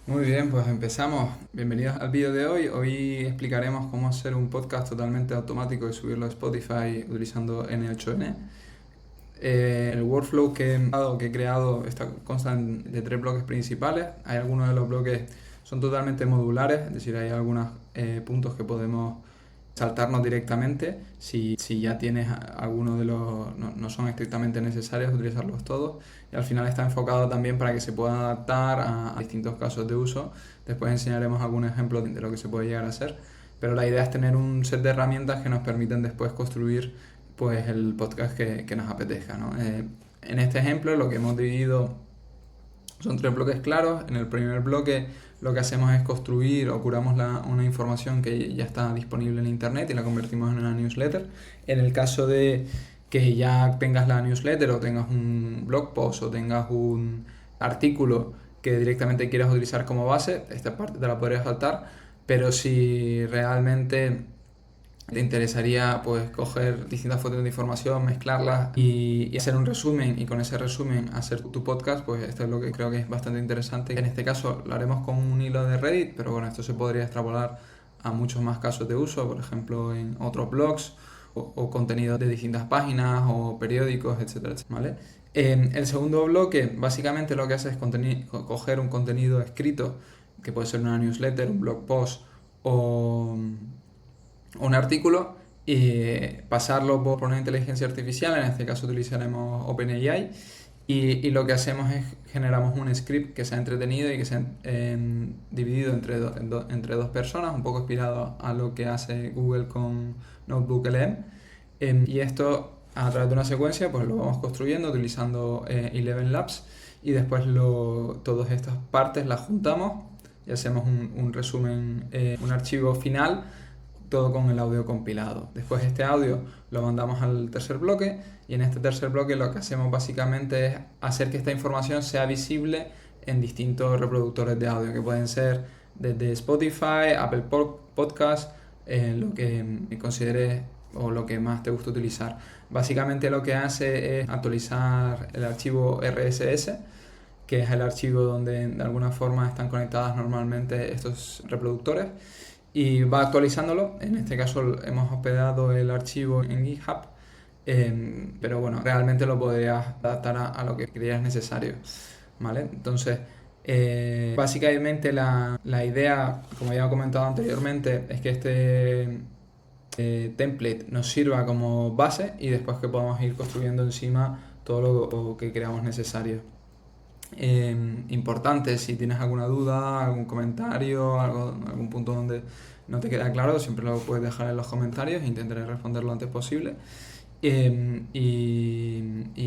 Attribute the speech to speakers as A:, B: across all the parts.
A: Muy bien, pues empezamos. Bienvenidos al vídeo de hoy. Hoy explicaremos cómo hacer un podcast totalmente automático y subirlo a Spotify utilizando N8N. El workflow que he creado consta de tres bloques principales. Hay algunos de los bloques son totalmente modulares, es decir, hay algunos puntos que podemos saltarnos directamente si ya tienes algunos de los, no son estrictamente necesarios utilizarlos todos, y al final está enfocado también para que se puedan adaptar a distintos casos de uso. Después enseñaremos algún ejemplo de lo que se puede llegar a hacer, pero la idea es tener un set de herramientas que nos permiten después construir pues el podcast que nos apetezca, ¿no? En este ejemplo lo que hemos dividido son tres bloques claros. En el primer bloque lo que hacemos es construir o curamos una información que ya está disponible en internet y la convertimos en una newsletter. En el caso de que ya tengas la newsletter o tengas un blog post o tengas un artículo que directamente quieras utilizar como base, esta parte te la podrías saltar, pero si realmente te interesaría pues coger distintas fuentes de información, mezclarlas y hacer un resumen, y con ese resumen hacer tu podcast, pues esto es lo que creo que es bastante interesante. En este caso lo haremos con un hilo de Reddit, pero bueno, esto se podría extrapolar a muchos más casos de uso, por ejemplo en otros blogs o contenidos de distintas páginas o periódicos, etcétera, etcétera, ¿vale? El segundo bloque básicamente lo que hace es coger un contenido escrito, que puede ser una newsletter, un blog post o un artículo, y pasarlo por una inteligencia artificial. En este caso utilizaremos OpenAI, y lo que hacemos es generamos un script que sea entretenido y que sea dividido entre dos personas, un poco inspirado a lo que hace Google con Notebook LM. Y esto a través de una secuencia pues lo vamos construyendo utilizando Eleven Labs, y después todas estas partes las juntamos y hacemos un resumen, un archivo final, todo con el audio compilado. Después este audio lo mandamos al tercer bloque, y en este tercer bloque lo que hacemos básicamente es hacer que esta información sea visible en distintos reproductores de audio, que pueden ser desde Spotify, Apple Podcast, lo que consideres o lo que más te gusta utilizar. Básicamente lo que hace es actualizar el archivo RSS, que es el archivo donde de alguna forma están conectadas normalmente estos reproductores, y va actualizándolo. En este caso hemos hospedado el archivo en GitHub, pero bueno, realmente lo podrías adaptar a lo que creas necesario, ¿vale? Entonces, básicamente la idea, como ya he comentado anteriormente, es que este template nos sirva como base, y después que podamos ir construyendo encima todo lo que creamos necesario. Importante, si tienes alguna duda, algún comentario, algún punto donde no te queda claro, siempre lo puedes dejar en los comentarios e intentaré responder lo antes posible. Y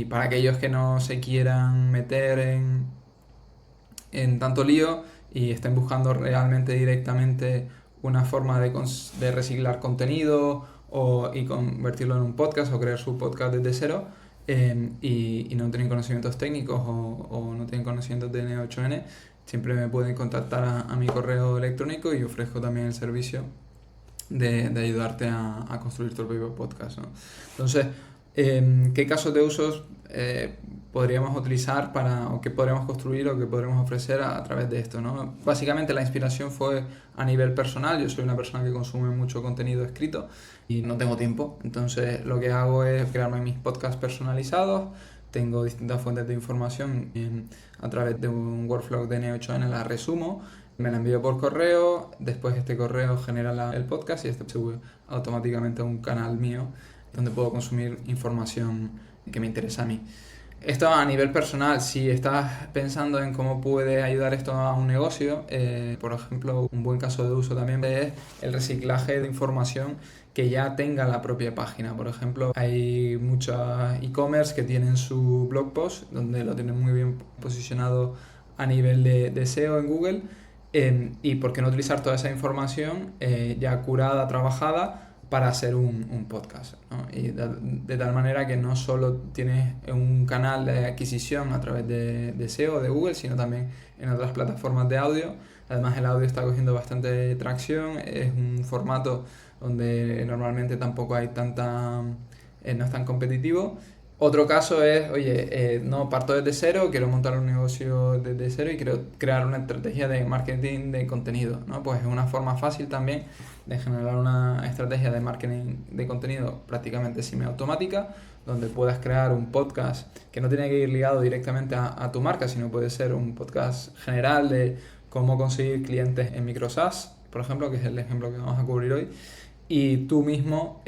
A: para aquellos que no se quieran meter en tanto lío y estén buscando realmente directamente una forma de reciclar contenido y convertirlo en un podcast o crear su podcast desde cero, y no tienen conocimientos técnicos o no tienen conocimientos de N8N, siempre me pueden contactar a mi correo electrónico, y ofrezco también el servicio de ayudarte a construir tu propio podcast, ¿no? Entonces, ¿qué casos de usos podríamos utilizar o qué podríamos construir o qué podríamos ofrecer a través de esto, ¿no? Básicamente la inspiración fue a nivel personal. Yo soy una persona que consume mucho contenido escrito y no tengo tiempo, entonces lo que hago es crearme mis podcasts personalizados. Tengo distintas fuentes de información, a través de un workflow de N8N la resumo, me la envío por correo, después este correo genera el podcast, y este se sube automáticamente a un canal mío donde puedo consumir información que me interesa a mí. Esto a nivel personal. Si estás pensando en cómo puede ayudar esto a un negocio, por ejemplo, un buen caso de uso también es el reciclaje de información que ya tenga la propia página. Por ejemplo, hay muchos e-commerce que tienen su blog post donde lo tienen muy bien posicionado a nivel de SEO en Google, y por qué no utilizar toda esa información ya curada, trabajada, para hacer un podcast, ¿no? Y de tal manera que no solo tienes un canal de adquisición a través de SEO de Google, sino también en otras plataformas de audio. Además, el audio está cogiendo bastante tracción, es un formato donde normalmente tampoco hay no es tan competitivo, Otro caso es, oye, no parto desde cero, quiero montar un negocio desde cero y quiero crear una estrategia de marketing de contenido, ¿no? Pues es una forma fácil también de generar una estrategia de marketing de contenido prácticamente semiautomática, donde puedas crear un podcast que no tiene que ir ligado directamente a tu marca, sino puede ser un podcast general de cómo conseguir clientes en microsas, por ejemplo, que es el ejemplo que vamos a cubrir hoy, y tú mismo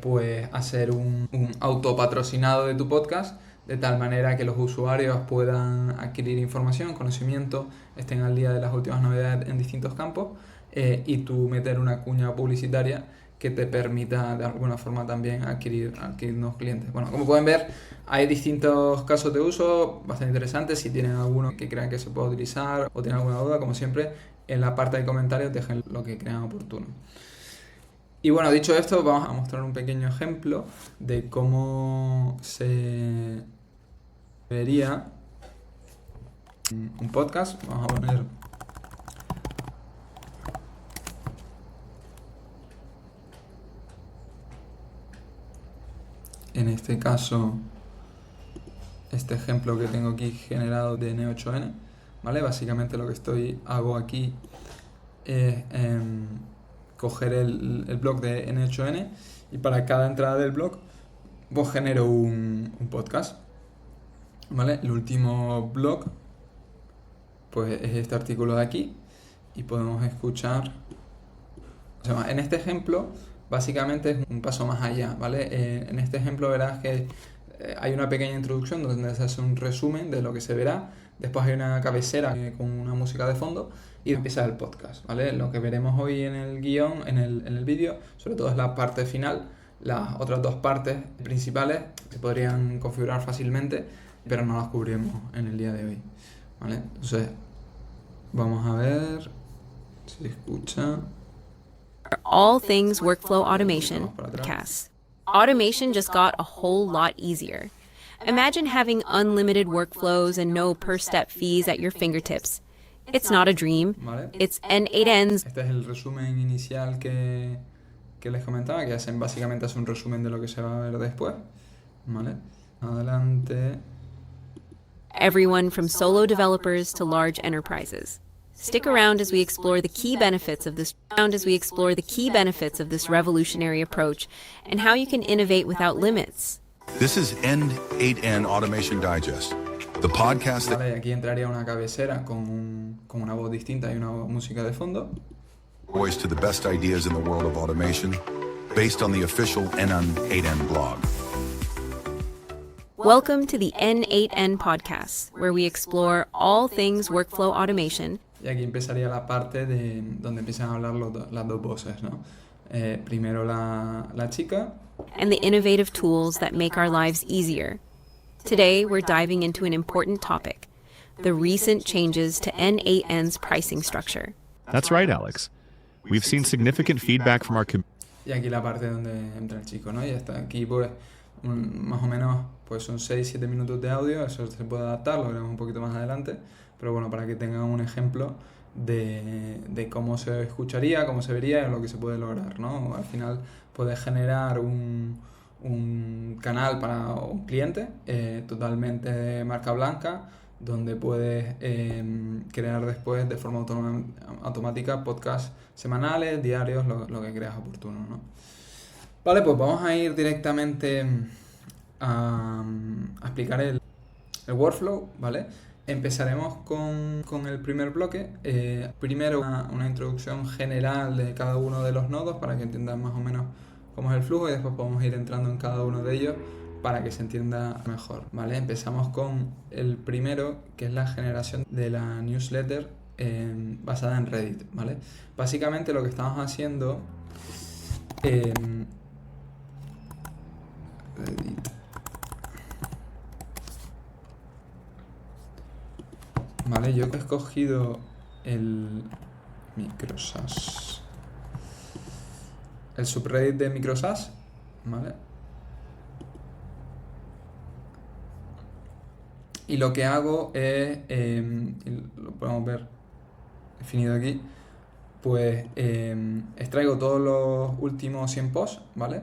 A: pues hacer un autopatrocinado de tu podcast de tal manera que los usuarios puedan adquirir información, conocimiento, estén al día de las últimas novedades en distintos campos y tú meter una cuña publicitaria que te permita de alguna forma también adquirir nuevos clientes. Bueno, como pueden ver, hay distintos casos de uso bastante interesantes. Si tienen alguno que crean que se pueda utilizar o tienen alguna duda, como siempre, en la parte de comentarios dejen lo que crean oportuno. Y bueno, dicho esto, vamos a mostrar un pequeño ejemplo de cómo se vería un podcast. Vamos a poner en este caso este ejemplo que tengo aquí generado de N8N, ¿vale? Básicamente lo que hago aquí es coger el blog de N8N y para cada entrada del blog pues genero un podcast, ¿vale? El último blog pues es este artículo de aquí y podemos escuchar. O sea, en este ejemplo básicamente es un paso más allá, ¿vale? En este ejemplo verás que hay una pequeña introducción donde se hace un resumen de lo que se verá, después hay una cabecera con una música de fondo y empieza el podcast, ¿vale? Lo que veremos hoy en el guión, en el vídeo, sobre todo es la parte final. Las otras dos partes principales se podrían configurar fácilmente, pero no las cubriremos en el día de hoy, ¿vale? Entonces, vamos a ver si se escucha.
B: All things workflow automation podcasts. Automation just got a whole lot easier. Imagine having unlimited workflows and no per step fees at your fingertips. It's not a dream.
A: ¿Vale?
B: It's N8N's.
A: Este es el resumen inicial que les comentaba, que básicamente hace un resumen de lo que se va a ver después. ¿Vale? Adelante.
B: Everyone from solo developers to large enterprises. Stick around as we explore the key benefits of this revolutionary approach and how you can innovate without limits.
C: This is N8N Automation Digest, the podcast that
A: Vale, aquí entraría una cabecera con una voz distinta y una música de fondo.
C: points to the best ideas in the world of automation, based on the official N8N blog.
B: Welcome to the N8N podcast, where we explore all things workflow automation.
A: Y aquí empezaría la parte de donde empiezan a hablar las dos voces, ¿no? Primero la chica.
B: And the innovative tools that make our lives easier. Today, we're diving into an important topic, the recent changes to N8N's pricing structure.
D: That's right, Alex. We've seen significant feedback from our
A: Y aquí la parte donde entra el chico, ¿no? Y hasta aquí, pues, más o menos, pues son 6-7 minutos de audio, eso se puede adaptar, lo veremos un poquito más adelante, pero bueno, para que tengan un ejemplo de cómo se escucharía, cómo se vería y lo que se puede lograr, ¿no? Al final puedes generar un canal para un cliente totalmente de marca blanca, donde puedes crear después de forma automática podcasts semanales, diarios, lo que creas oportuno, ¿no? Vale, pues vamos a ir directamente a explicar el workflow, ¿vale? Empezaremos con el primer bloque. Primero una introducción general de cada uno de los nodos para que entiendan más o menos cómo es el flujo y después podemos ir entrando en cada uno de ellos para que se entienda mejor, ¿vale? Empezamos con el primero, que es la generación de la newsletter basada en Reddit, ¿vale? Básicamente lo que estamos haciendo Reddit. Vale, yo he escogido el Microsas, el subreddit de Microsas, ¿vale? Y lo que hago es, lo podemos ver definido aquí, pues extraigo todos los últimos 100 posts, ¿vale?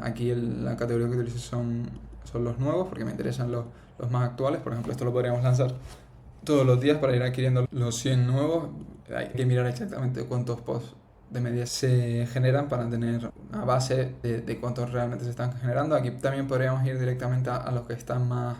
A: Aquí la categoría que utilizo son son los nuevos, porque me interesan los más actuales. Por ejemplo, esto lo podríamos lanzar todos los días para ir adquiriendo los 100 nuevos. Hay que mirar exactamente cuántos posts de media se generan para tener una base de cuántos realmente se están generando. Aquí también podríamos ir directamente a los que están más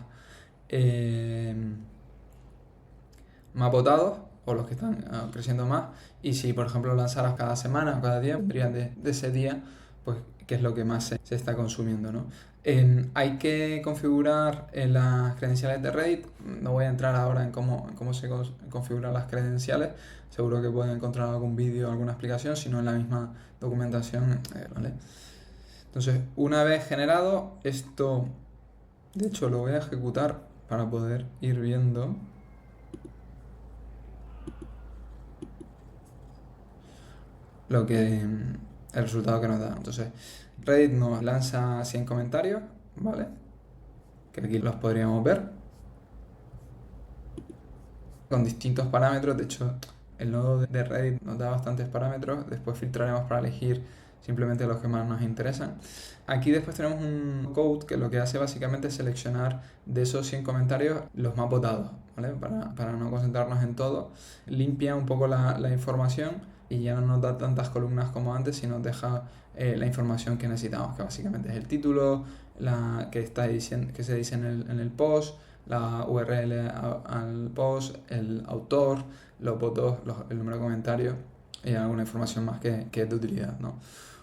A: votados, o los que están creciendo más, y si por ejemplo lanzaras cada semana o cada día, vendrían de ese día, pues qué es lo que más se está consumiendo, ¿no? Hay que configurar las credenciales de Reddit. No voy a entrar ahora en cómo se configuran las credenciales. Seguro que pueden encontrar algún vídeo, alguna explicación, si no en la misma documentación, ¿vale? Entonces, una vez generado esto, de hecho lo voy a ejecutar para poder ir viendo el resultado que nos da. Entonces, Reddit nos lanza 100 comentarios, ¿vale? Que aquí los podríamos ver con distintos parámetros. De hecho, el nodo de Reddit nos da bastantes parámetros. Después filtraremos para elegir simplemente los que más nos interesan. Aquí después tenemos un code que lo que hace básicamente es seleccionar de esos 100 comentarios los más votados, ¿vale? Para no concentrarnos en todo. Limpia un poco la información y ya no nos da tantas columnas como antes, sino nos deja la información que necesitamos, que básicamente es el título, que se dice en el post, la URL al post, el autor, los votos, el número de comentarios y alguna información más que es de utilidad, ¿no?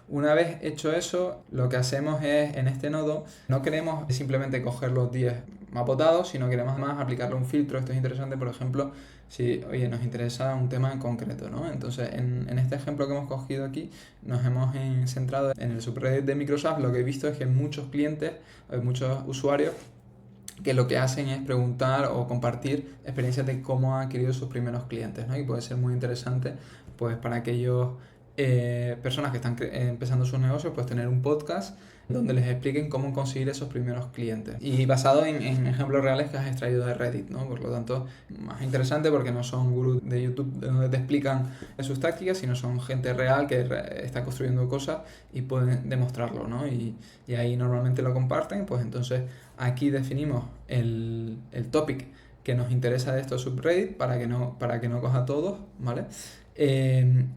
A: Una vez hecho eso, lo que hacemos es, en este nodo, no queremos simplemente coger los 10 más votados, sino queremos más aplicarle un filtro. Esto es interesante, por ejemplo, si nos interesa un tema en concreto, ¿no? Entonces, en este ejemplo que hemos cogido aquí, nos hemos centrado en el subreddit de Microsoft. Lo que he visto es que muchos clientes, muchos usuarios, que lo que hacen es preguntar o compartir experiencias de cómo han adquirido sus primeros clientes, ¿no? Y puede ser muy interesante, pues, para aquellos personas que están empezando sus negocios, pues tener un podcast donde les expliquen cómo conseguir esos primeros clientes, y basado en ejemplos reales que has extraído de Reddit, ¿no? Por lo tanto, más interesante porque no son gurús de YouTube donde te explican sus tácticas, sino son gente real que está construyendo cosas y pueden demostrarlo, ¿no? Y ahí normalmente lo comparten. Pues entonces aquí definimos el topic que nos interesa de estos subreddits para que no coja todos, ¿vale?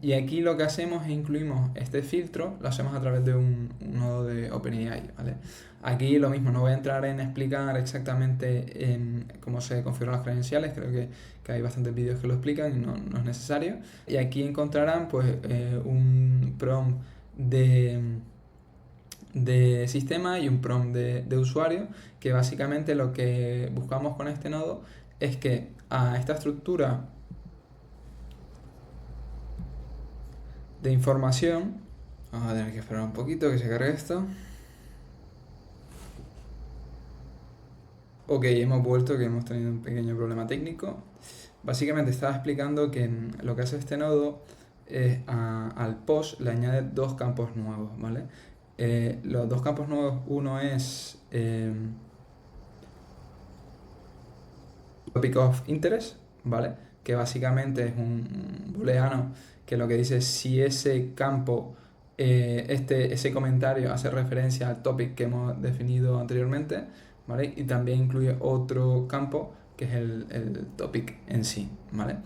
A: Y aquí lo que hacemos es incluimos este filtro, lo hacemos a través de un nodo de OpenAI, ¿vale? Aquí lo mismo, no voy a entrar en explicar exactamente cómo se configuran las credenciales. Creo que hay bastantes vídeos que lo explican y no es necesario. Y aquí encontrarán pues un prompt de sistema y un prompt de usuario, que básicamente lo que buscamos con este nodo es que a esta estructura de información, vamos a tener que esperar un poquito que se cargue esto. Ok, hemos vuelto, que hemos tenido un pequeño problema técnico. Básicamente estaba explicando que lo que hace este nodo es al post le añade 2 campos nuevos, ¿vale? Los 2 campos nuevos, uno es Topic of Interest, ¿vale? Que básicamente es un booleano que lo que dice es si ese campo, ese comentario hace referencia al topic que hemos definido anteriormente, ¿vale? Y también incluye otro campo que es el topic en sí, ¿vale?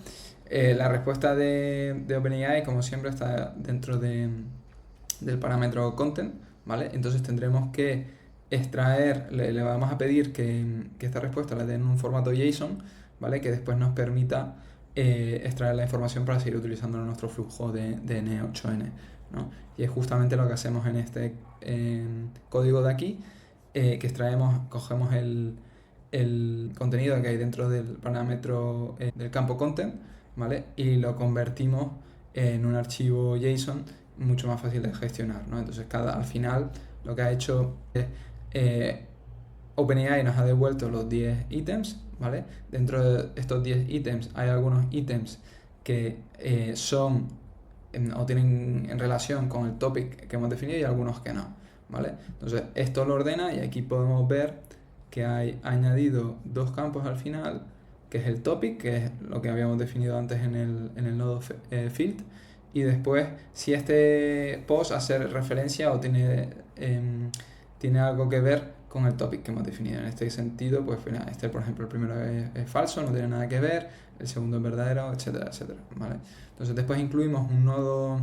A: La respuesta de OpenAI, como siempre, está dentro del parámetro content, ¿vale? Entonces tendremos que extraer, le vamos a pedir que esta respuesta la dé en un formato JSON, ¿vale? Que después nos permita extraer la información para seguir utilizando nuestro flujo de N8N, ¿no? Y es justamente lo que hacemos en este código de aquí, que cogemos el contenido que hay dentro del parámetro del campo content, ¿vale? Y lo convertimos en un archivo JSON mucho más fácil de gestionar, ¿no? Entonces al final lo que ha hecho es OpenAI nos ha devuelto los 10 ítems, ¿vale? Dentro de estos 10 ítems hay algunos ítems que son o tienen en relación con el topic que hemos definido, y algunos que no, ¿vale? Entonces esto lo ordena, y aquí podemos ver que ha añadido 2 campos al final, que es el topic, que es lo que habíamos definido antes en el nodo field, y después si este post hace referencia o tiene algo que ver con el topic que hemos definido. En este sentido, pues este, por ejemplo, el primero es falso, no tiene nada que ver, el segundo es verdadero, etcétera, etcétera, ¿vale? Entonces después incluimos un nodo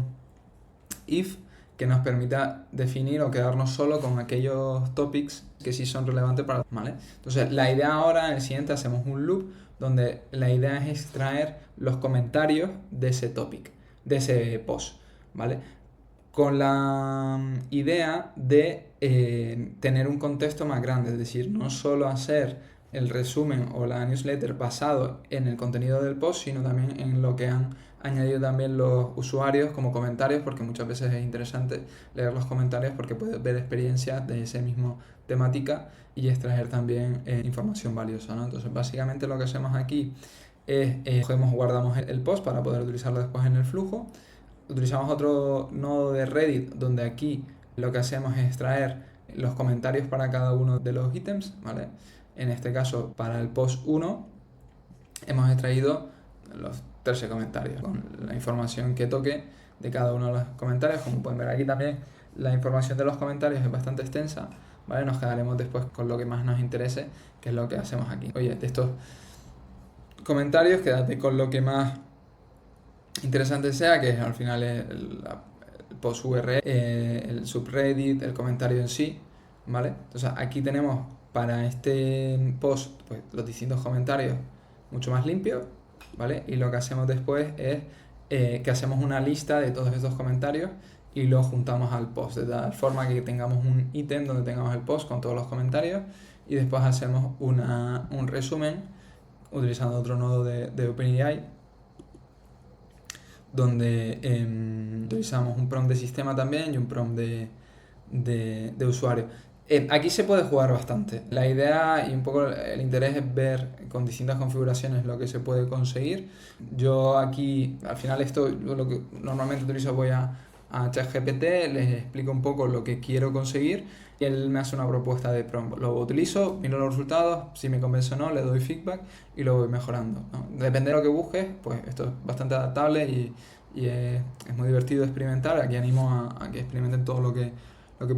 A: if que nos permita definir o quedarnos solo con aquellos topics que sí son relevantes para, ¿vale? Entonces la idea ahora, en el siguiente hacemos un loop donde la idea es extraer los comentarios de ese topic, de ese post, ¿vale? Con la idea de tener un contexto más grande, es decir, no solo hacer el resumen o la newsletter basado en el contenido del post, sino también en lo que han añadido también los usuarios como comentarios, porque muchas veces es interesante leer los comentarios porque puedes ver experiencias de esa misma temática y extraer también información valiosa, ¿no? Entonces, básicamente lo que hacemos aquí es guardamos el post para poder utilizarlo después en el flujo. Utilizamos otro nodo de Reddit donde aquí lo que hacemos es extraer los comentarios para cada uno de los ítems, ¿vale? En este caso, para el post 1 hemos extraído los 13 comentarios con la información que toque de cada uno de los comentarios. Como pueden ver aquí también, la información de los comentarios es bastante extensa, ¿vale? Nos quedaremos después con lo que más nos interese, que es lo que hacemos aquí. Oye, de estos comentarios, quédate con lo que más interesante sea, que al final es el post URL, el subreddit, el comentario en sí, ¿vale? Entonces aquí tenemos para este post pues, los distintos comentarios mucho más limpios, ¿vale? Y lo que hacemos después es que hacemos una lista de todos estos comentarios y los juntamos al post, de tal forma que tengamos un ítem donde tengamos el post con todos los comentarios y después hacemos un resumen utilizando otro nodo de OpenAI donde utilizamos un prompt de sistema también y un prompt de usuario. Aquí se puede jugar bastante. La idea y un poco el interés es ver con distintas configuraciones lo que se puede conseguir. Yo aquí, al final esto, lo que normalmente utilizo, voy a ChatGPT, les explico un poco lo que quiero conseguir y él me hace una propuesta de prompt. Lo utilizo, miro los resultados, si me convence o no, le doy feedback y lo voy mejorando, ¿no? Depende de lo que busques, pues esto es bastante adaptable y es muy divertido experimentar. Aquí animo a que experimenten todo lo que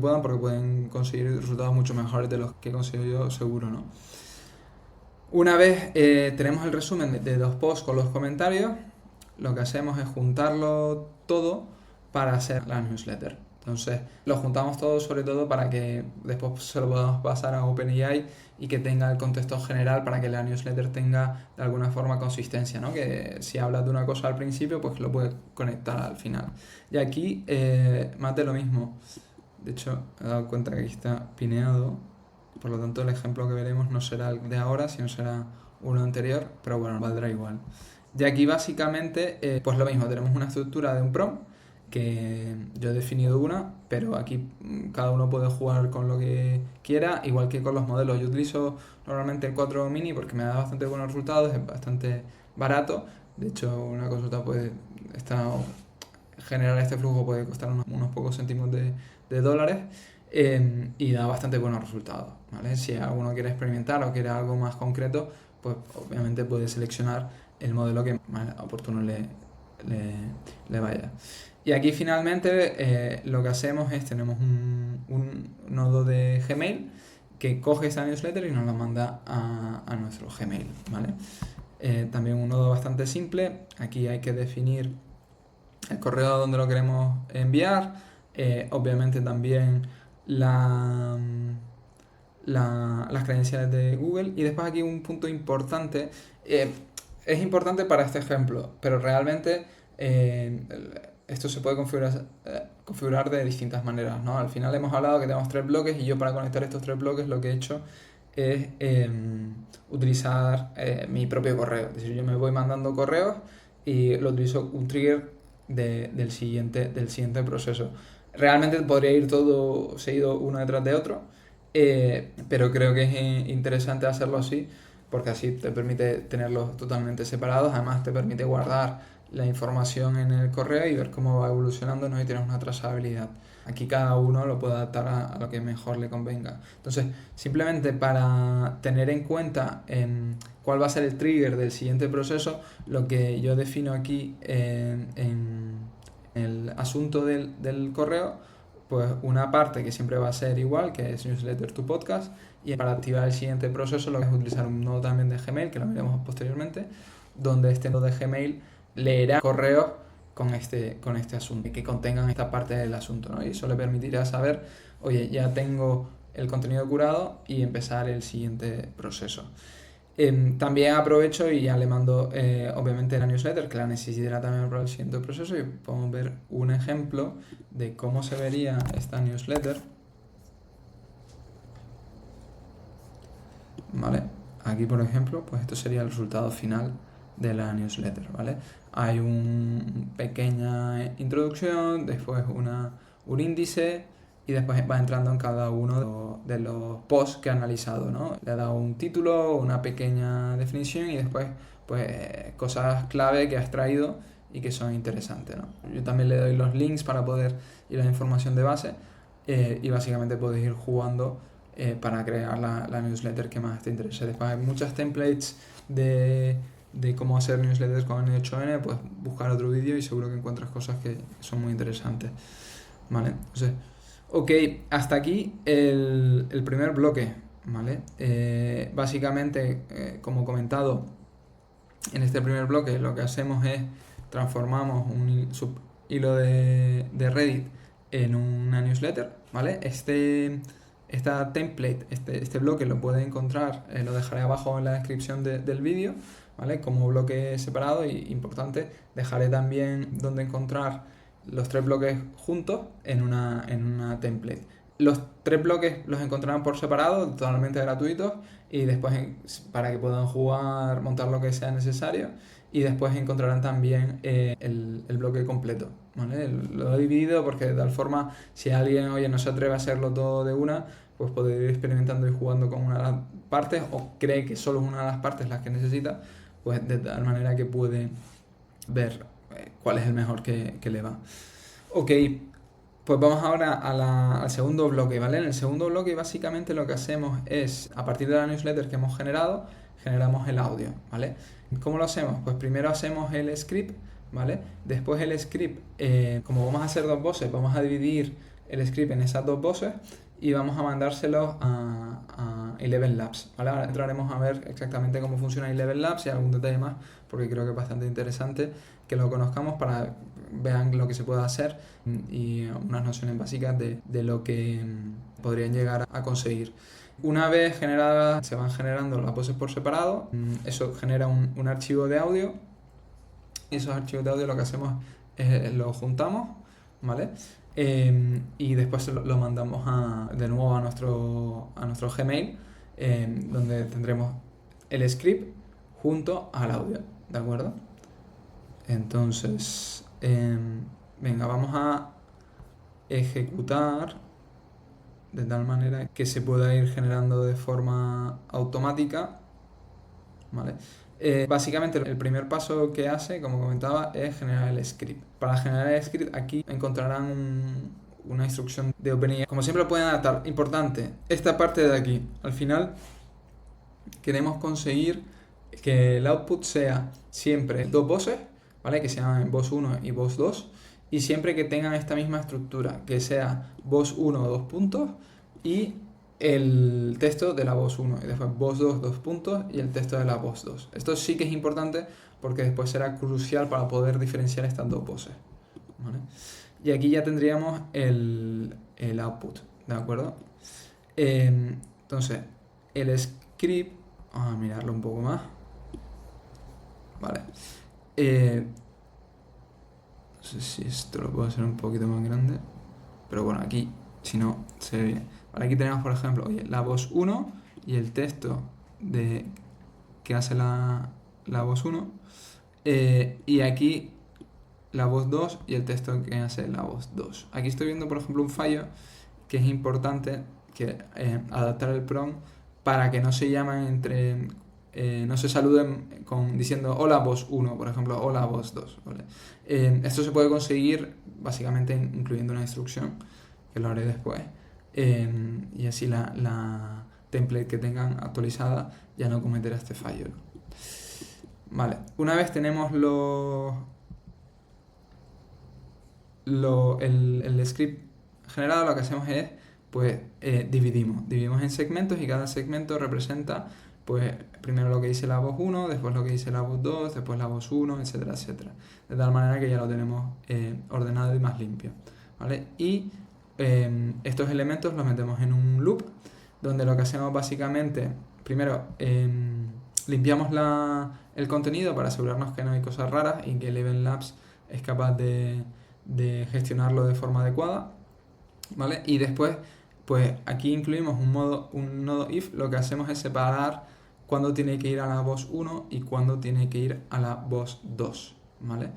A: puedan porque pueden conseguir resultados mucho mejores de los que consigo yo, seguro, ¿no? Una vez tenemos el resumen de los posts con los comentarios, lo que hacemos es juntarlo todo para hacer la newsletter. Entonces lo juntamos todo sobre todo para que después se lo podamos pasar a OpenAI y que tenga el contexto general para que la newsletter tenga de alguna forma consistencia, ¿no? Que si hablas de una cosa al principio, pues lo puedes conectar al final. Y aquí más de lo mismo. De hecho, he dado cuenta que aquí está pineado, por lo tanto el ejemplo que veremos no será el de ahora, sino será uno anterior, pero bueno, valdrá igual. Y aquí básicamente, pues lo mismo, tenemos una estructura de un prompt, que yo he definido una, pero aquí cada uno puede jugar con lo que quiera, igual que con los modelos. Yo utilizo normalmente el 4 mini porque me da bastante buenos resultados, es bastante barato. De hecho, una consulta generar este flujo puede costar unos pocos céntimos de dólares y da bastante buenos resultados, ¿vale? Si alguno quiere experimentar o quiere algo más concreto, pues obviamente puede seleccionar el modelo que más oportuno le vaya. Y aquí finalmente lo que hacemos es, tenemos un nodo de Gmail que coge esa newsletter y nos la manda a nuestro Gmail, ¿vale? También un nodo bastante simple. Aquí hay que definir el correo donde lo queremos enviar, obviamente también las credenciales de Google, y después aquí un punto importante, es importante para este ejemplo, pero realmente esto se puede configurar de distintas maneras, ¿no? Al final hemos hablado que tenemos 3 bloques y yo para conectar estos 3 bloques lo que he hecho es utilizar mi propio correo. Es decir, yo me voy mandando correos y lo utilizo un trigger del siguiente proceso. Realmente podría ir todo seguido uno detrás de otro, pero creo que es interesante hacerlo así porque así te permite tenerlos totalmente separados. Además te permite guardar la información en el correo y ver cómo va evolucionando, ¿no? Y tienes una trazabilidad. Aquí cada uno lo puede adaptar a lo que mejor le convenga. Entonces, simplemente para tener en cuenta cuál va a ser el trigger del siguiente proceso, lo que yo defino aquí en el asunto del correo, pues una parte que siempre va a ser igual, que es newsletter to podcast, y para activar el siguiente proceso lo que es utilizar un nodo también de Gmail, que lo veremos posteriormente, donde este nodo de Gmail leerá correos con este asunto, que contengan esta parte del asunto, ¿no? Y eso le permitirá saber, oye, ya tengo el contenido curado y empezar el siguiente proceso. También aprovecho y ya le mando obviamente la newsletter, que la necesitará también para el siguiente proceso, y podemos ver un ejemplo de cómo se vería esta newsletter. ¿Vale? Aquí, por ejemplo, pues esto sería el resultado final de la newsletter, ¿vale? Hay una pequeña introducción, después un índice, y después va entrando en cada uno de los posts que ha analizado, ¿no? Le ha dado un título, una pequeña definición y después pues cosas clave que ha extraído y que son interesantes, ¿no? Yo también le doy los links para poder ir a la información de base, y básicamente podéis ir jugando para crear la newsletter que más te interese. Después hay muchas templates de cómo hacer newsletters con N8N, pues buscar otro vídeo y seguro que encuentras cosas que son muy interesantes, ¿vale? Entonces, ok, hasta aquí el primer bloque, ¿vale? Básicamente, como comentado, en este primer bloque lo que hacemos es transformamos un hilo de Reddit en una newsletter, ¿vale? Esta template, este bloque lo puedes encontrar, lo dejaré abajo en la descripción del vídeo, ¿vale? Como bloque separado, y importante, dejaré también donde encontrar los 3 bloques juntos en una template. Los 3 bloques los encontrarán por separado, totalmente gratuitos, y después para que puedan jugar, montar lo que sea necesario, y después encontrarán también el bloque completo, ¿vale? Lo he dividido porque de tal forma, si alguien, oye, no se atreve a hacerlo todo de una, pues puede ir experimentando y jugando con una de las partes, o cree que solo es una de las partes las que necesita, pues de tal manera que puede ver cuál es el mejor que le va. Ok, pues vamos ahora al segundo bloque, ¿vale? En el segundo bloque básicamente lo que hacemos es, a partir de la newsletter que hemos generado, generamos el audio, ¿vale? ¿Cómo lo hacemos? Pues primero hacemos el script, ¿vale? Después el script, como vamos a hacer 2 voces, vamos a dividir el script en esas 2 voces y vamos a mandárselos a Eleven Labs, ¿vale? Ahora entraremos a ver exactamente cómo funciona Eleven Labs y algún detalle más, porque creo que es bastante interesante que lo conozcamos para vean lo que se puede hacer y unas nociones básicas de lo que podrían llegar a conseguir. Una vez generadas, se van generando las voces por separado, eso genera un archivo de audio, y esos archivos de audio lo que hacemos es los juntamos, ¿vale? Y después lo mandamos de nuevo a nuestro Gmail, donde tendremos el script junto al audio, ¿de acuerdo? Entonces, venga, vamos a ejecutar de tal manera que se pueda ir generando de forma automática, ¿vale? Básicamente el primer paso que hace, como comentaba, es generar el script. Para generar el script aquí encontrarán una instrucción de OpenAI. Como siempre lo pueden adaptar. Importante, esta parte de aquí. Al final queremos conseguir que el output sea siempre 2 voces, ¿vale? Que sean voz 1 y voz 2. Y siempre que tengan esta misma estructura, que sea voz 1, 2 puntos, y el texto de la voz 1, y después voz 2, 2 puntos, y el texto de la voz 2. Esto sí que es importante porque después será crucial para poder diferenciar estas 2 voces, ¿vale? Y aquí ya tendríamos el output, ¿de acuerdo? Entonces, el script, vamos a mirarlo un poco más, ¿vale? No sé si esto lo puedo hacer un poquito más grande, pero bueno, aquí, si no, se ve bien. Vale, aquí tenemos, por ejemplo, oye, la voz 1 y el texto que hace la voz 1, y aquí la voz 2 y el texto que hace la voz 2. Aquí estoy viendo, por ejemplo, un fallo que es importante, que adaptar el prompt para que no se llamen no se saluden diciendo hola voz 1, por ejemplo, hola voz 2, ¿vale? Esto se puede conseguir básicamente incluyendo una instrucción, que lo haré después, y así la template que tengan actualizada ya no cometerá este fallo, ¿no? Vale, una vez tenemos el script generado, lo que hacemos es, pues, dividimos en segmentos y cada segmento representa, pues, primero lo que dice la voz 1, después lo que dice la voz 2, después la voz 1, etcétera, etcétera. De tal manera que ya lo tenemos ordenado y más limpio, ¿vale? Y estos elementos los metemos en un loop, donde lo que hacemos básicamente, primero, limpiamos el contenido para asegurarnos que no hay cosas raras y que Eleven Labs es capaz de gestionarlo de forma adecuada, ¿vale? Y después, pues aquí incluimos un nodo if. Lo que hacemos es separar cuándo tiene que ir a la voz 1 y cuándo tiene que ir a la voz 2, ¿vale?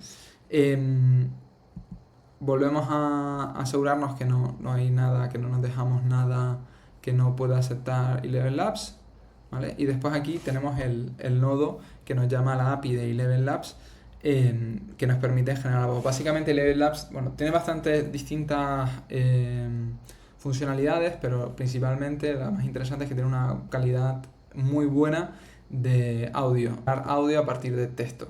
A: Volvemos a asegurarnos que no hay nada, que no nos dejamos nada que no pueda aceptar Eleven Labs, ¿vale? Y después aquí tenemos el nodo que nos llama la API de Eleven Labs, que nos permite generar voz. Básicamente Eleven Labs, bueno, tiene bastantes distintas funcionalidades, pero principalmente la más interesante es que tiene una calidad muy buena de audio a partir de texto.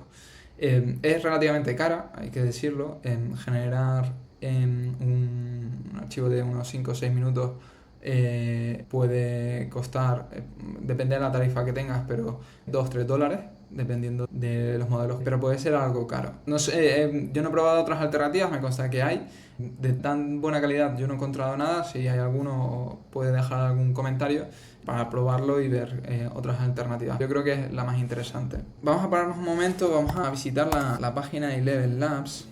A: Es relativamente cara, hay que decirlo. Generar un archivo de unos 5 o 6 minutos puede costar, depende de la tarifa que tengas, pero $2-3, dependiendo de los modelos, pero puede ser algo caro. No sé, yo no he probado otras alternativas, me consta que hay. De tan buena calidad yo no he encontrado nada. Si hay alguno, puede dejar algún comentario para probarlo y ver otras alternativas. Yo creo que es la más interesante. Vamos a pararnos un momento, vamos a visitar la página de Eleven Labs,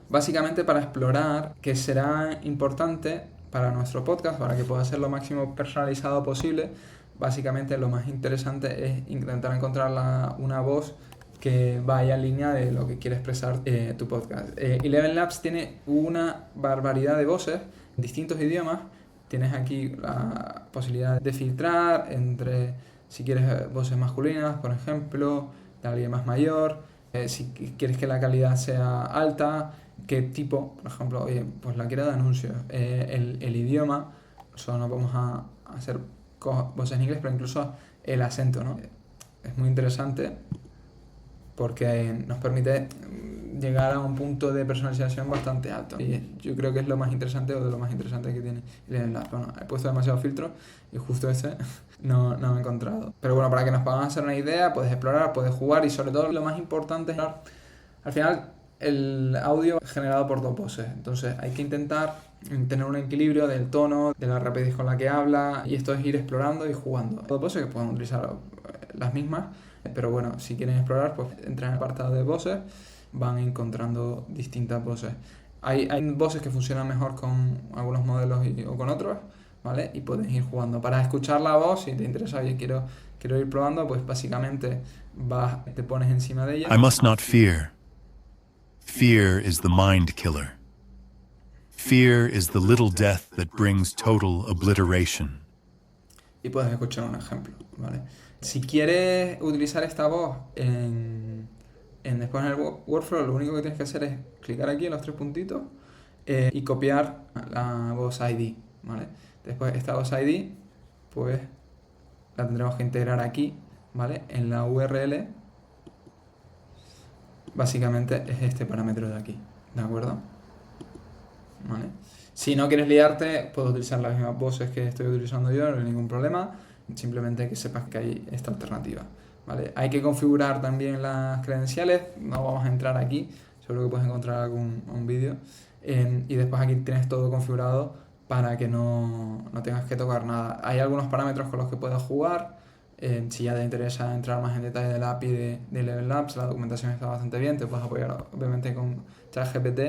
A: básicamente para explorar, que será importante para nuestro podcast, para que pueda ser lo máximo personalizado posible. Básicamente lo más interesante es intentar encontrar una voz que vaya en línea de lo que quiere expresar tu podcast. Eleven Labs tiene una barbaridad de voces en distintos idiomas. Tienes aquí la posibilidad de filtrar entre, si quieres, voces masculinas, por ejemplo, de alguien más mayor, si quieres que la calidad sea alta, qué tipo, por ejemplo, oye, pues la quiero de anuncios, el idioma, solo no vamos a hacer voces en inglés, pero incluso el acento, ¿no? Es muy interesante porque nos permite llegar a un punto de personalización bastante alto. Y yo creo que es lo más interesante, o de lo más interesante que tiene Eleven Labs. Bueno, he puesto demasiados filtros y justo ese no me he encontrado. Pero bueno, para que nos podamos hacer una idea, puedes explorar, puedes jugar, y sobre todo lo más importante es, al final, el audio generado por dos voces. Entonces hay que intentar tener un equilibrio del tono, de la rapidez con la que habla, y esto es ir explorando y jugando. Dos voces que pueden utilizar las mismas, pero bueno, si quieren explorar, pues entran en el apartado de voces, van encontrando distintas voces. Hay voces que funcionan mejor con algunos modelos o con otros, ¿vale? Y puedes ir jugando. Para escuchar la voz, si te interesa, oye, quiero ir probando, pues básicamente te pones encima de ella.
C: I must not fear. Fear is the mind killer. Fear is the little death that brings total obliteration.
A: Y puedes escuchar un ejemplo, ¿vale? Si quieres utilizar esta voz después en el workflow, lo único que tienes que hacer es clicar aquí en los tres puntitos y copiar la voz ID, ¿vale? Después esta voz ID, pues la tendremos que integrar aquí, ¿vale? En la URL, básicamente es este parámetro de aquí, ¿de acuerdo? ¿Vale? Si no quieres liarte, puedes utilizar las mismas voces que estoy utilizando yo, no hay ningún problema. Simplemente que sepas que hay esta alternativa, ¿vale? Hay que configurar también las credenciales, no vamos a entrar aquí, seguro que puedes encontrar algún vídeo, y después aquí tienes todo configurado para que no tengas que tocar nada. Hay algunos parámetros con los que puedes jugar. Si ya te interesa entrar más en detalle de la API de Eleven Labs, la documentación está bastante bien, te puedes apoyar obviamente con ChatGPT,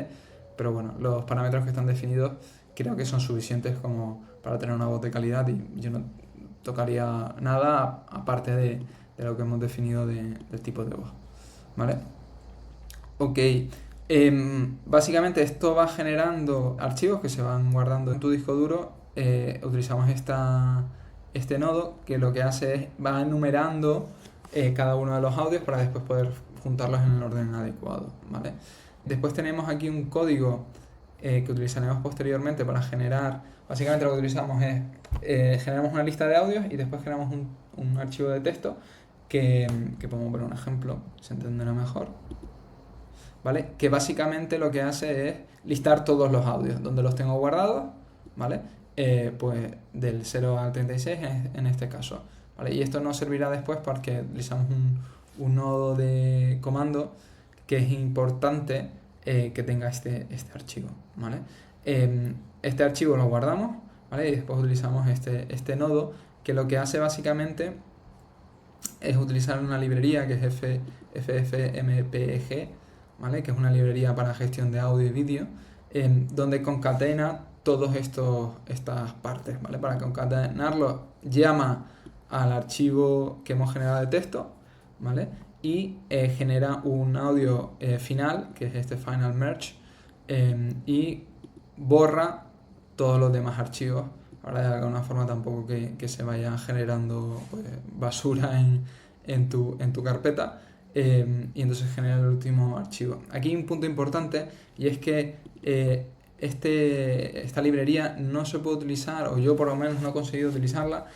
A: pero bueno, los parámetros que están definidos creo que son suficientes como para tener una voz de calidad, y yo no tocaría nada aparte de lo que hemos definido del tipo de voz, ¿vale? Ok, básicamente esto va generando archivos que se van guardando en tu disco duro. Utilizamos este nodo que lo que hace es va enumerando cada uno de los audios para después poder juntarlos en el orden adecuado, ¿vale? Después tenemos aquí un código que utilizaremos posteriormente para generar. Básicamente lo que utilizamos es generamos una lista de audios y después generamos un archivo de texto que podemos poner un ejemplo, se entenderá mejor. ¿vale? Que básicamente lo que hace es listar todos los audios, donde los tengo guardados, ¿vale? Pues del 0 al 36 en este caso, ¿vale? Y esto nos servirá después porque utilizamos un nodo de comando que es importante que tenga este archivo, ¿vale? Este archivo lo guardamos, ¿vale? Y después utilizamos este nodo que lo que hace básicamente es utilizar una librería que es FFmpeg, ¿vale? Que es una librería para gestión de audio y vídeo, donde concatena todas estas partes, ¿vale? Para concatenarlo llama al archivo que hemos generado de texto, ¿vale? Y genera un audio final, que es este final merge, y borra todos los demás archivos, para de alguna forma tampoco que se vaya generando pues, basura en tu carpeta, y entonces genera el último archivo. Aquí hay un punto importante, y es que esta librería no se puede utilizar, o yo por lo menos no he conseguido utilizarla,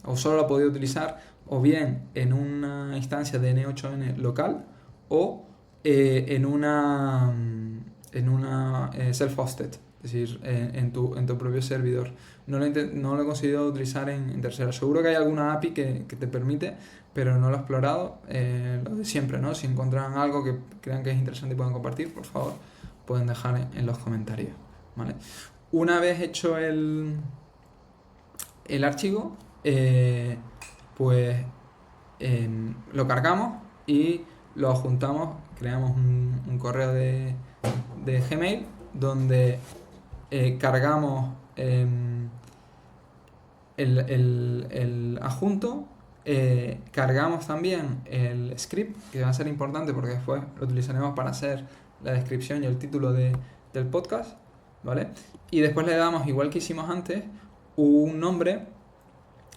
A: o solo la he podido utilizar o bien en una instancia de N8N local o en una self-hosted, es decir, en tu propio servidor. No lo he conseguido utilizar en tercero. Seguro que hay alguna API que te permite, pero no lo he explorado. Lo de siempre, ¿no? Si encuentran algo que crean que es interesante y puedan compartir, por favor, pueden dejar en los comentarios, ¿vale? Una vez hecho el archivo, pues lo cargamos y lo adjuntamos, creamos un correo de Gmail donde cargamos el adjunto, cargamos también el script, que va a ser importante porque después lo utilizaremos para hacer la descripción y el título del podcast, ¿vale? Y después le damos, igual que hicimos antes, un nombre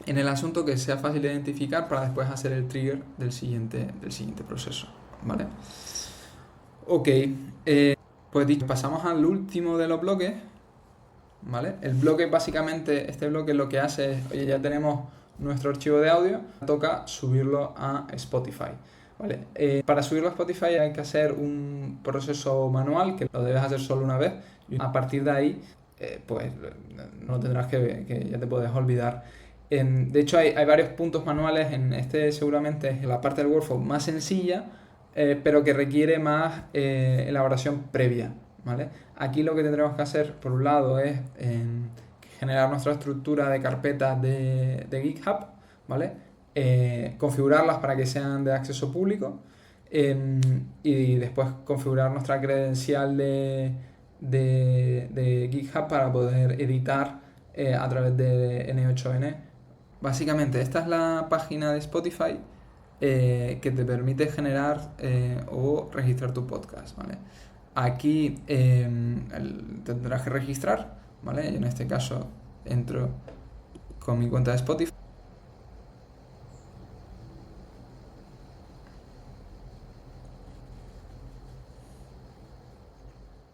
A: en el asunto que sea fácil de identificar para después hacer el trigger del siguiente proceso, ¿vale? Ok, pues dicho, pasamos al último de los bloques, ¿vale? El bloque básicamente, este bloque lo que hace es, oye, ya tenemos nuestro archivo de audio, toca subirlo a Spotify, ¿vale? Para subirlo a Spotify hay que hacer un proceso manual que lo debes hacer solo una vez, y a partir de ahí pues no tendrás que ya te puedes olvidar. De hecho hay varios puntos manuales, en este seguramente es la parte del workflow más sencilla, pero que requiere más elaboración previa, ¿vale? Aquí lo que tendremos que hacer, por un lado, es generar nuestra estructura de carpetas de GitHub, ¿vale? Configurarlas para que sean de acceso público, y después configurar nuestra credencial de GitHub para poder editar a través de N8N. Básicamente, esta es la página de Spotify que te permite generar o registrar tu podcast, ¿vale? Aquí tendrás que registrar, ¿vale? Yo en este caso entro con mi cuenta de Spotify.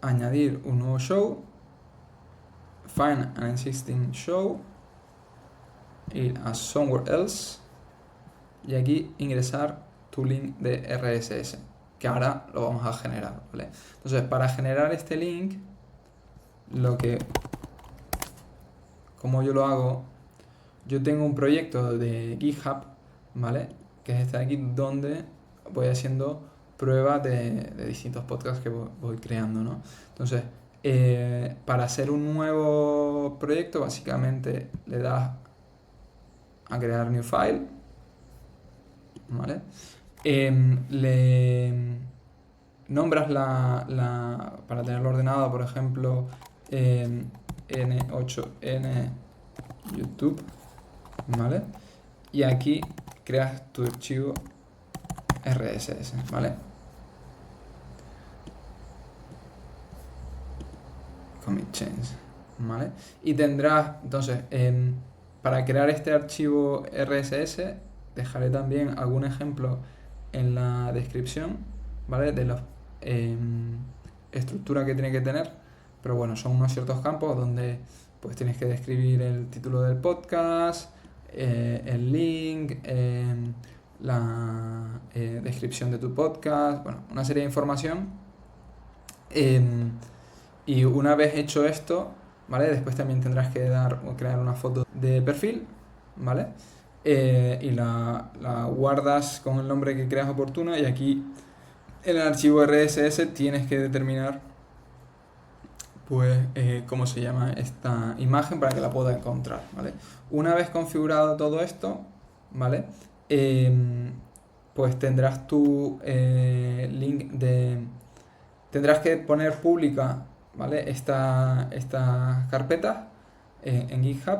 A: Añadir un nuevo show, find an existing show, ir a somewhere else y aquí ingresar tu link de RSS, que ahora lo vamos a generar, ¿vale? Entonces, para generar este link, como yo lo hago, yo tengo un proyecto de GitHub, ¿vale? Que es este de aquí, donde voy haciendo pruebas de distintos podcasts que voy creando, ¿no? Entonces, para hacer un nuevo proyecto, básicamente le das a crear new file, ¿vale? Le nombras para tenerlo ordenado, por ejemplo, N8N YouTube, ¿vale? Y aquí creas tu archivo RSS, ¿vale? Commit change, ¿vale? Y tendrás, entonces, para crear este archivo RSS, dejaré también algún ejemplo en la descripción, ¿vale? De la estructura que tiene que tener, pero bueno, son unos ciertos campos donde pues tienes que describir el título del podcast, el link, la descripción de tu podcast, bueno, una serie de información. Y una vez hecho esto, ¿vale? Después también tendrás que crear una foto de perfil, ¿vale? Y la guardas con el nombre que creas oportuno, y aquí en el archivo RSS tienes que determinar pues cómo se llama esta imagen para que la puedas encontrar, ¿vale? Una vez configurado todo esto, ¿vale? Pues tendrás tu link de... Tendrás que poner pública, ¿vale? Esta carpeta en GitHub,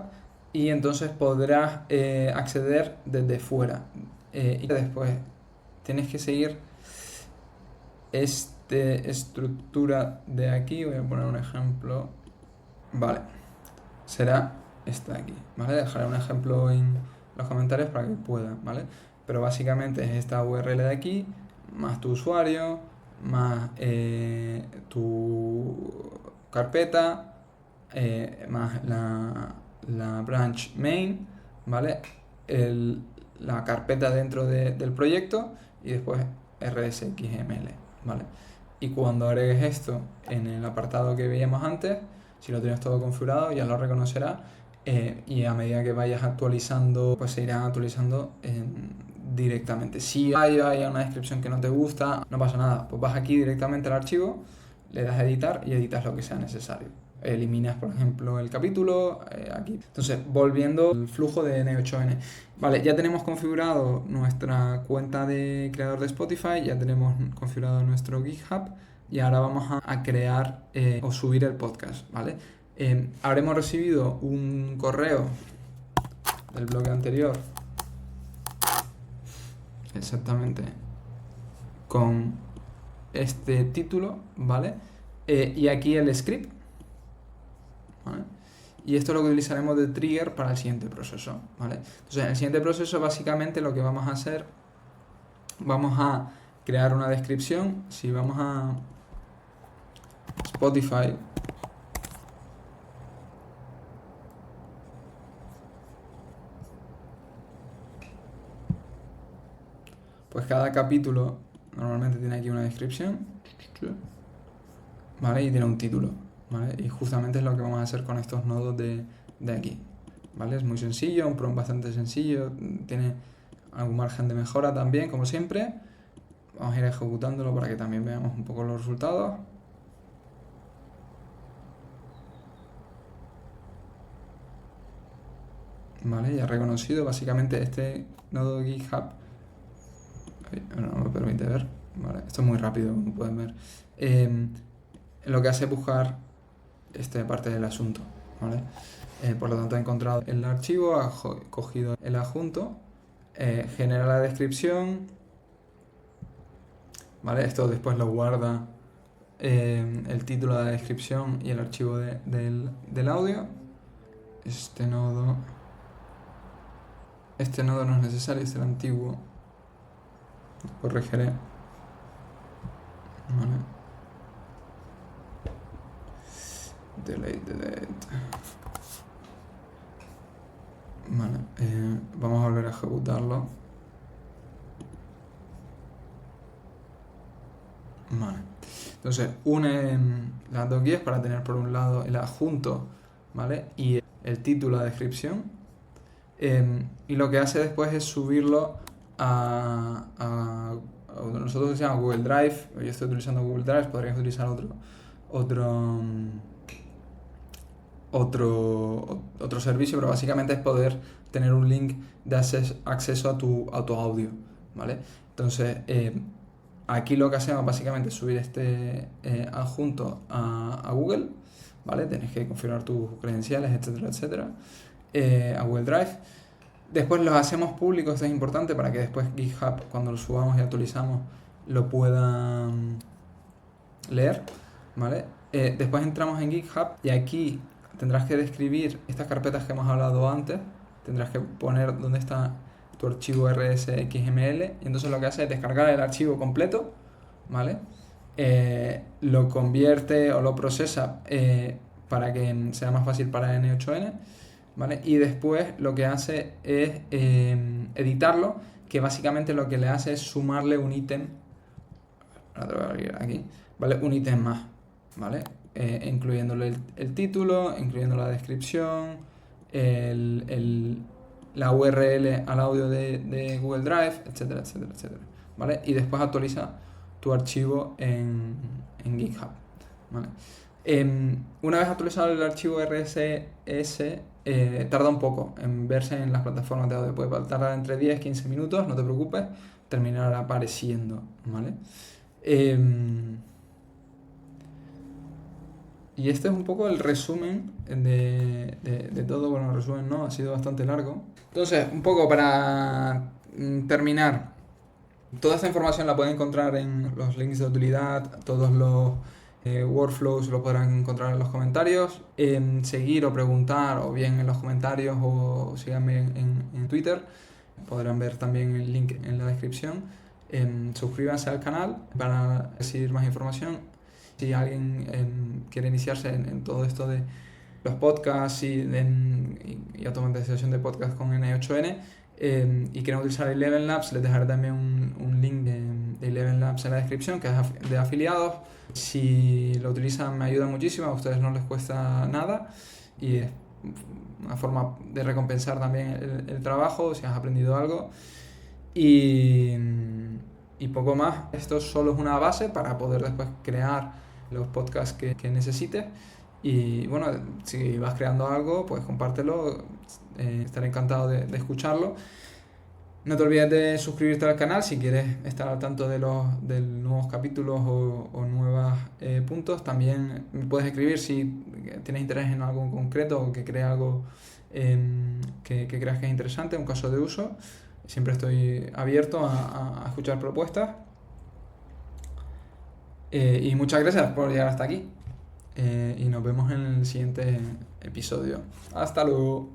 A: y entonces podrás acceder desde fuera. Y después tienes que seguir esta estructura de aquí. Voy a poner un ejemplo. Vale, será esta de aquí, ¿vale? Dejaré un ejemplo en los comentarios para que puedan, ¿vale? Pero básicamente es esta URL de aquí, más tu usuario, más tu carpeta, más la branch main, ¿vale? La carpeta dentro del proyecto, y después rsxml, ¿vale? Y cuando agregues esto en el apartado que veíamos antes, si lo tienes todo configurado, ya lo reconocerá, y a medida que vayas actualizando, pues se irán actualizando directamente. Si hay una descripción que no te gusta, no pasa nada, pues vas aquí directamente al archivo, le das a editar y editas lo que sea necesario. Eliminas, por ejemplo, el capítulo aquí. Entonces, volviendo al flujo de N8N. Vale, ya tenemos configurado nuestra cuenta de creador de Spotify, ya tenemos configurado nuestro GitHub, y ahora vamos a crear o subir el podcast, ¿vale? Habremos recibido un correo del blog anterior, exactamente, con este título, ¿vale? Y aquí el script, ¿vale? Y esto es lo que utilizaremos de trigger para el siguiente proceso, ¿vale? Entonces, en el siguiente proceso, básicamente lo que vamos a hacer, vamos a crear una descripción. Si vamos a Spotify, pues cada capítulo normalmente tiene aquí una descripción, ¿vale? Y tiene un título, ¿vale? Y justamente es lo que vamos a hacer con estos nodos de aquí, ¿vale? Es muy sencillo, un prompt bastante sencillo, tiene algún margen de mejora también, como siempre. Vamos a ir ejecutándolo para que también veamos un poco los resultados. Vale, ya reconocido básicamente este nodo de GitHub. No me permite ver, vale, esto es muy rápido, como pueden ver. Lo que hace es buscar esta parte del asunto, ¿vale? Por lo tanto, ha encontrado el archivo, ha cogido el adjunto, genera la descripción, ¿vale? Esto después lo guarda, el título de la descripción y el archivo del audio. Este nodo no es necesario, es el antiguo. Corregiré, ¿vale? Delete. Vale, vamos a volver a ejecutarlo. Vale, entonces une las dos guías para tener por un lado el adjunto, ¿vale? Y el título, la descripción. Y lo que hace después es subirlo a nosotros decíamos Google Drive. Yo estoy utilizando Google Drive, podrías utilizar otro servicio, pero básicamente es poder tener un link de acceso a tu audio, ¿vale? Entonces, aquí lo que hacemos básicamente es subir este adjunto a Google, ¿vale? Tienes que configurar tus credenciales, etcétera, a Google Drive. Después los hacemos públicos, esto es importante para que después GitHub, cuando lo subamos y actualizamos, lo pueda leer, ¿vale? Después entramos en GitHub y aquí tendrás que describir estas carpetas que hemos hablado antes. Tendrás que poner dónde está tu archivo rsxml, y entonces lo que hace es descargar el archivo completo, ¿vale? Lo convierte o lo procesa para que sea más fácil para N8N, ¿vale? Y después lo que hace es editarlo que básicamente lo que le hace es sumarle un ítem, ahora te voy a abrir aquí, ¿vale? Un ítem más, ¿vale? Incluyéndole el título, incluyendo la descripción, la URL al audio de Google Drive, etcétera, etcétera, etcétera, ¿vale? Y después actualiza tu archivo en GitHub, ¿vale? Una vez actualizado el archivo RSS, tarda un poco en verse en las plataformas de audio. Puede tardar entre 10 y 15 minutos, no te preocupes, terminará apareciendo, ¿vale? Y este es un poco el resumen de todo. Bueno, el resumen no, ha sido bastante largo. Entonces, un poco para terminar, toda esta información la pueden encontrar en los links de utilidad, todos los workflows lo podrán encontrar en los comentarios. Seguir o preguntar, o bien en los comentarios, o síganme en Twitter. Podrán ver también el link en la descripción. Suscríbanse al canal para recibir más información. Si alguien quiere iniciarse en todo esto de los podcasts y automatización de podcasts con N8N y quieren utilizar Eleven Labs, les dejaré también un link de Eleven Labs en la descripción, que es de afiliados. Si lo utilizan me ayuda muchísimo, a ustedes no les cuesta nada y es una forma de recompensar también el trabajo si has aprendido algo. Y poco más. Esto solo es una base para poder después crear los podcasts que necesites. Y bueno, si vas creando algo, pues compártelo. Estaré encantado de escucharlo. No te olvides de suscribirte al canal si quieres estar al tanto de nuevos capítulos o nuevos puntos. También me puedes escribir si tienes interés en algo en concreto o que creas algo que creas que es interesante, un caso de uso. Siempre estoy abierto a escuchar propuestas. Y muchas gracias por llegar hasta aquí. Y nos vemos en el siguiente episodio. Hasta luego.